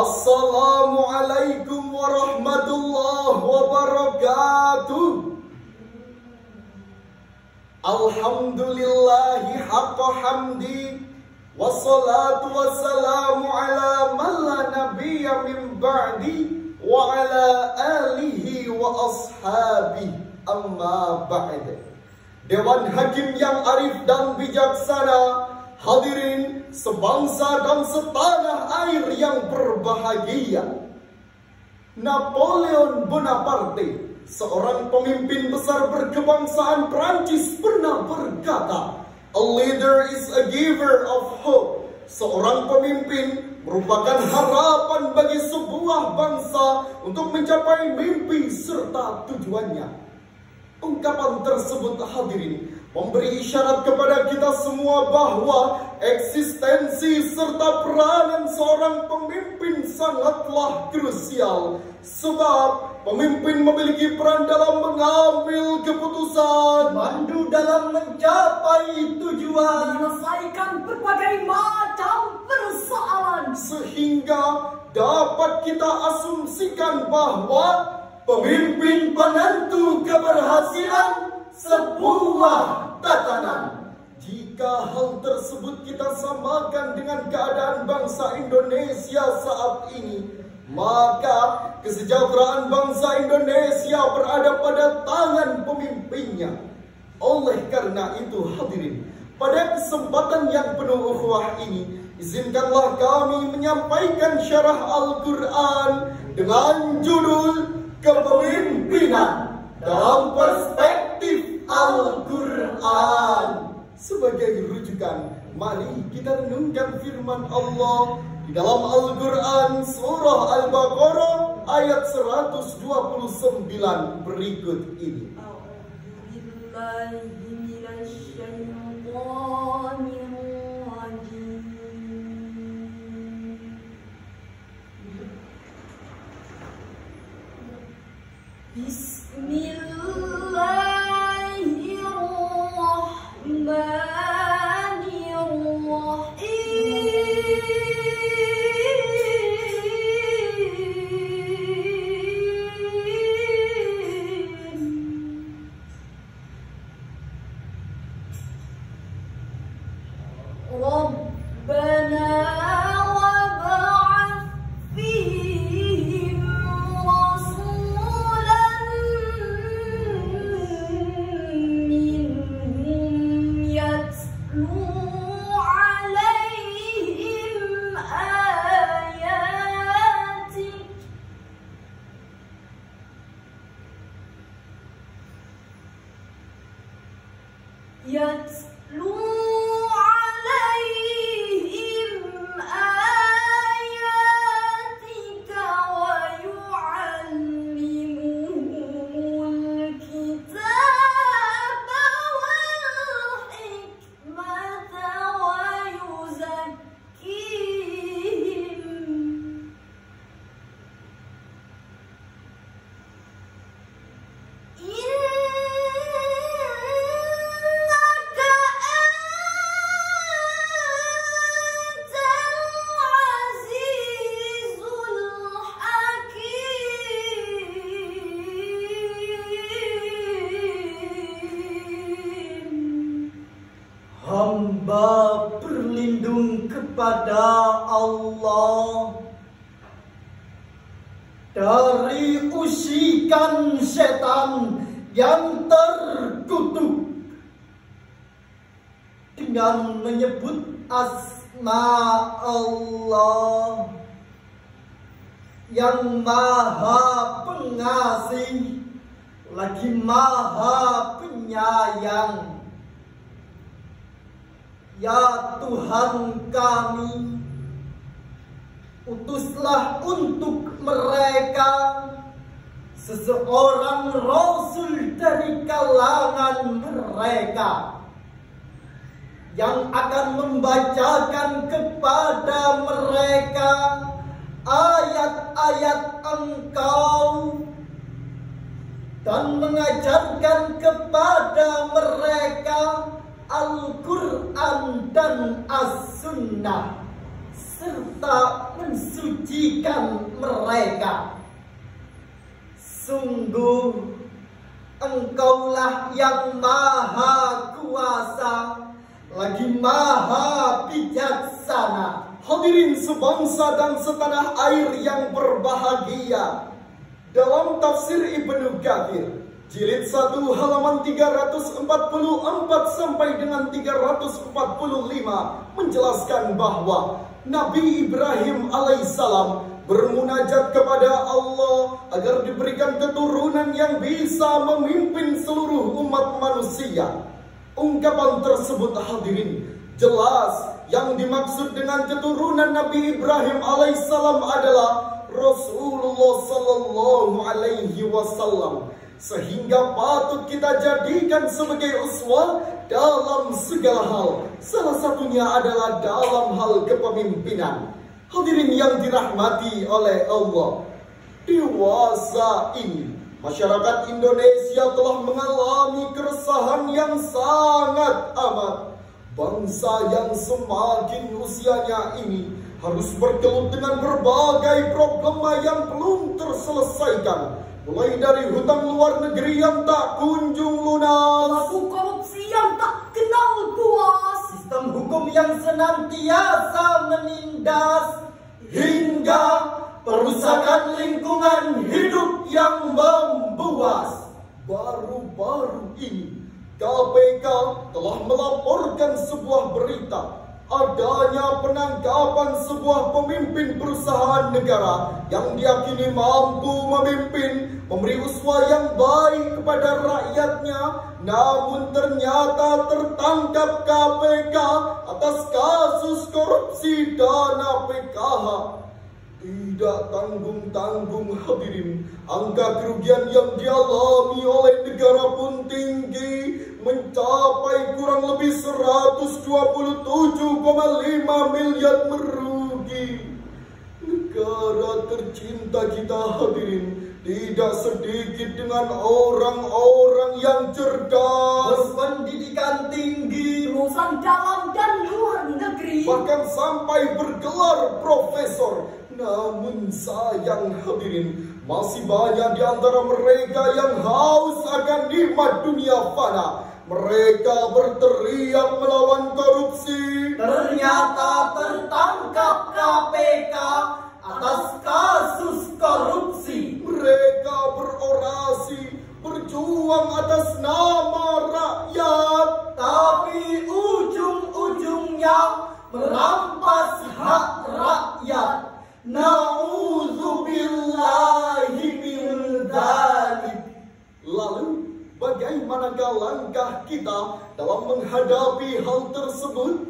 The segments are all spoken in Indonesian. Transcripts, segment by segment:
Assalamualaikum warahmatullahi wabarakatuh. Alhamdulillahi haqqa hamdi, wassalatu wassalamu ala man la nabiyya min ba'di wa ala alihi wa ashabihi, amma ba'd. Dewan Hakim yang arif dan bijaksana, hadirin sebangsa dan setanah air yang berbahagia. Napoleon Bonaparte, seorang pemimpin besar berkebangsaan Prancis, pernah berkata, "A leader is a giver of hope." Seorang pemimpin merupakan harapan bagi sebuah bangsa untuk mencapai mimpi serta tujuannya. Ungkapan tersebut, hadirin, memberi isyarat kepada kita semua bahwa eksistensi serta peranan seorang pemimpin sangatlah krusial. Sebab pemimpin memiliki peran dalam mengambil keputusan, mandu dalam mencapai tujuan, menyelesaikan berbagai macam persoalan, sehingga dapat kita asumsikan bahwa pemimpin penentu keberhasilan sebuah tatanan. Jika hal tersebut kita samakan dengan keadaan bangsa Indonesia saat ini, maka kesejahteraan bangsa Indonesia berada pada tangan pemimpinnya. Oleh karena itu, hadirin, pada kesempatan yang penuh ukhuwah ini, izinkanlah kami menyampaikan syarah Al-Quran dengan judul Kepemimpinan dalam Perspektif Al-Quran. Sebagai rujukan, mari kita renungkan firman Allah di dalam Al-Quran surah Al-Baqarah ayat 129 berikut ini. Hamba berlindung kepada Allah dari usikan setan yang terkutuk dengan menyebut asma Allah yang Maha Pengasih lagi Maha Penyayang. Ya Tuhan kami, utuslah untuk mereka seseorang Rasul dari kalangan mereka yang akan membacakan kepada mereka ayat-ayat Engkau dan mengajarkan kepada mereka Al-Quran dan As-Sunnah serta mensucikan mereka. Sungguh Engkaulah yang maha kuasa, lagi maha bijaksana. Hadirin sebangsa dan setanah air yang berbahagia, dalam tafsir Ibnu Katsir jilid 1 halaman 344 sampai dengan 345 menjelaskan bahwa Nabi Ibrahim alaihissalam bermunajat kepada Allah agar diberikan keturunan yang bisa memimpin seluruh umat manusia. Ungkapan tersebut hadirin jelas yang dimaksud dengan keturunan Nabi Ibrahim alaihissalam adalah Rasulullah sallallahu alaihi wasallam, sehingga patut kita jadikan sebagai uswah dalam segala hal. Salah satunya adalah dalam hal kepemimpinan. Hadirin yang dirahmati oleh Allah, dewasa ini masyarakat Indonesia telah mengalami keresahan yang sangat amat. Bangsa yang semakin usianya ini harus bergelut dengan berbagai problema yang belum terselesaikan, mulai dari hutang luar negeri yang tak kunjung lunas, pelaku korupsi yang tak kenal puas, sistem hukum yang senantiasa menindas, hingga perusakan lingkungan hidup yang membuas. Baru-baru ini KPK telah melaporkan sebuah berita adanya penangkapan sebuah pemimpin perusahaan negara yang diyakini mampu memimpin, memberi uswah yang baik kepada rakyatnya, namun ternyata tertangkap KPK atas kasus korupsi dana PKH. Tidak tanggung-tanggung hadirin, angka kerugian yang dialami oleh negara pun tinggi, mencapai kurang lebih 127,5 miliar merugi. Negara tercinta kita hadirin tidak sedikit dengan orang-orang yang cerdas, berpendidikan tinggi, lulusan dalam dan luar negeri, bahkan sampai bergelar profesor. Namun sayang hadirin, masih banyak di antara mereka yang haus akan nikmat dunia fana. Mereka berteriak melawan korupsi, ternyata tertangkap KPK atas kasus korupsi. Mereka berorasi, berjuang atas nama rakyat, tapi ujung-ujungnya merampas hak rakyat. Na'udzubillahi min dzalik. Lalu bagaimanakah langkah kita dalam menghadapi hal tersebut?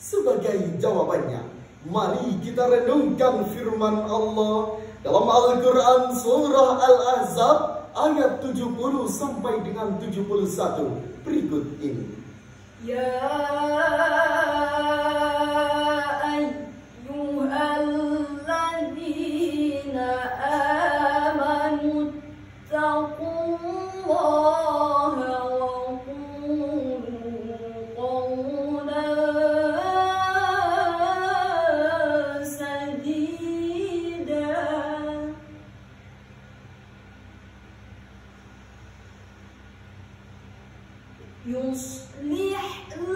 Sebagai jawabannya, mari kita renungkan firman Allah dalam Al-Quran surah Al-Ahzab ayat 70 sampai dengan 71 berikut ini. Ya ayyuhalladzina amanu taqullaha wa qulu qawlan sadida yuslih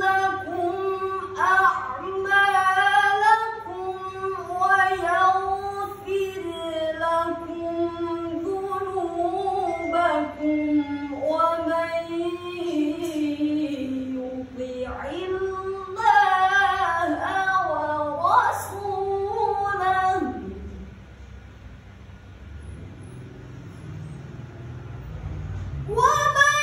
lakum a'malakum wa yaghfir lakum dhunubakum wa man yuti'illaha wa rasulahu wa man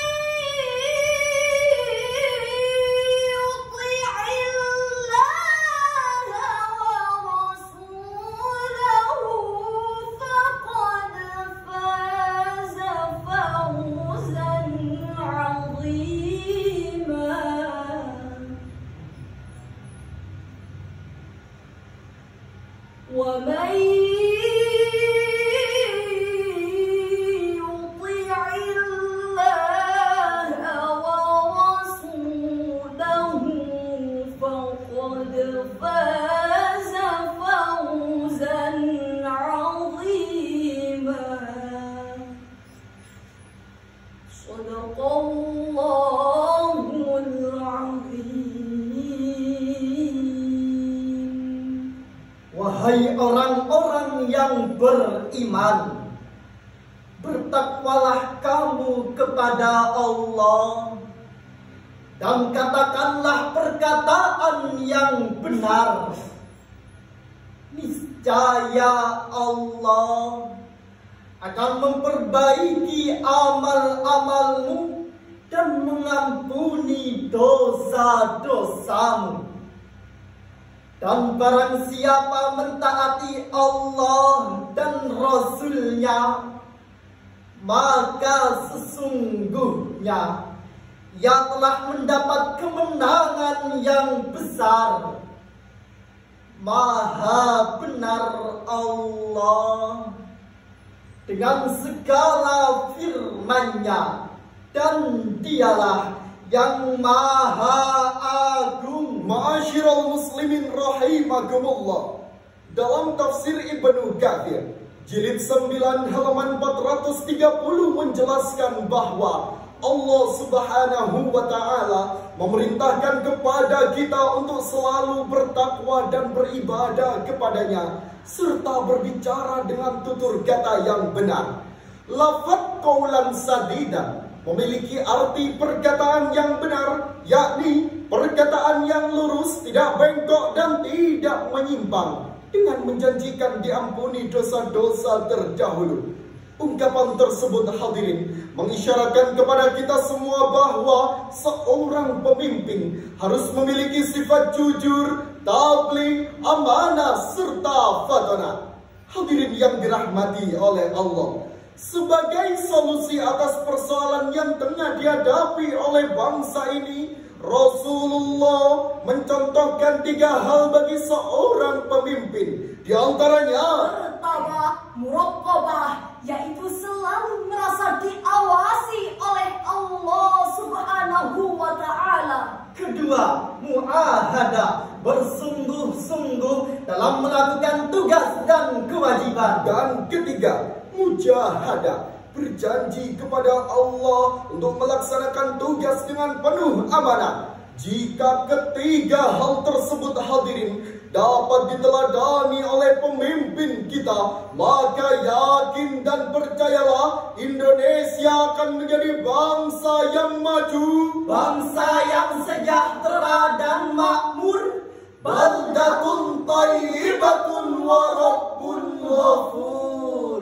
beriman, bertakwalah kamu kepada Allah dan katakanlah perkataan yang benar. Niscaya Allah akan memperbaiki amal-amalmu dan mengampuni dosa-dosamu. Dan barang siapa mentaati Allah dan Rasul-Nya, maka sesungguhnya ia telah mendapat kemenangan yang besar. Maha benar Allah dengan segala firman-Nya, dan Dialah yang Maha Agung. Ma'asyiral muslimin rahimakumullah. Dalam tafsir Ibnu Katsir jilid 9 halaman 430 menjelaskan bahwa Allah Subhanahu wa Ta'ala memerintahkan kepada kita untuk selalu bertakwa dan beribadah kepadanya, serta berbicara dengan tutur kata yang benar. Lafaz qaulan sadidan memiliki arti perkataan yang benar, yakni perkataan yang lurus, tidak bengkok dan tidak menyimpang, dengan menjanjikan diampuni dosa-dosa terdahulu. Ungkapan tersebut, hadirin, mengisyaratkan kepada kita semua bahwa seorang pemimpin harus memiliki sifat jujur, tabligh, amanah, serta fatonah. Hadirin yang dirahmati oleh Allah, sebagai solusi atas persoalan yang tengah dihadapi oleh bangsa ini, Rasulullah mencontohkan 3 hal bagi seorang pemimpin. Di antaranya, pertama, muraqabah, yaitu selalu merasa diawasi oleh Allah Subhanahu wa Ta'ala. Kedua, mu'ahadah, bersungguh-sungguh dalam melakukan tugas dan kewajiban. Dan ketiga, mujahadah, berjanji kepada Allah untuk melaksanakan tugas dengan penuh amanah. Jika ketiga hal tersebut, hadirin, dapat diteladani oleh pemimpin kita, maka yakin dan percayalah Indonesia akan menjadi bangsa yang maju, bangsa yang sejahtera dan makmur. Baldatun thayyibatun wa rabbun ghafur.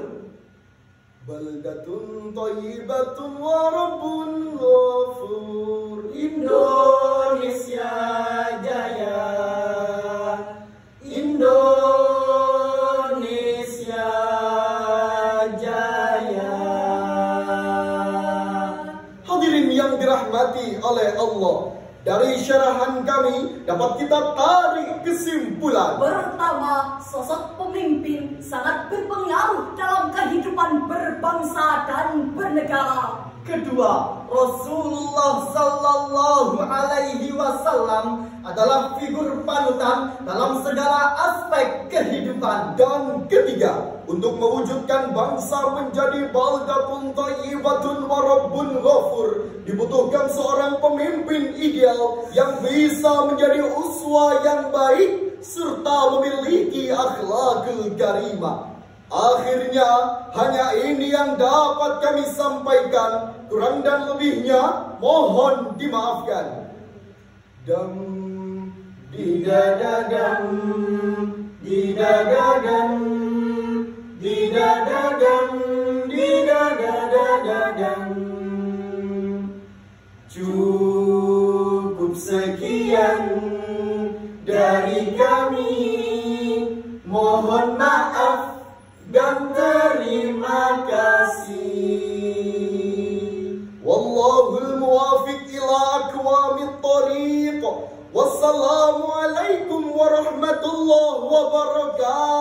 Baldatun thayyibatun wa rabbun ghafur. Indonesia jaya, Indonesia jaya. Hadirin yang dirahmati oleh Allah, dari syarahan kami dapat kita tarik kesimpulan. Pertama, sosok pemimpin sangat berpengaruh dalam kehidupan berbangsa dan bernegara. Kedua, Rasulullah Sallallahu Alaihi Wasallam adalah figur panutan dalam segala aspek kehidupan. Dan ketiga, untuk mewujudkan bangsa menjadi baldatun thayyibatun wa rabbun ghafur, dibutuhkan seorang pemimpin ideal yang bisa menjadi uswah yang baik serta memiliki akhlakul karimah. Akhirnya, hanya ini yang dapat kami sampaikan. Kurang dan lebihnya mohon dimaafkan. Dam Didadadam, didadadam, didadadam, didadadadam. Cukup sekian dari kami. Mohon maaf dan terima kasih. Wallahul muwafiq ila aqwamit thariq. Wassalamualaikum warahmatullahi wabarakatuh.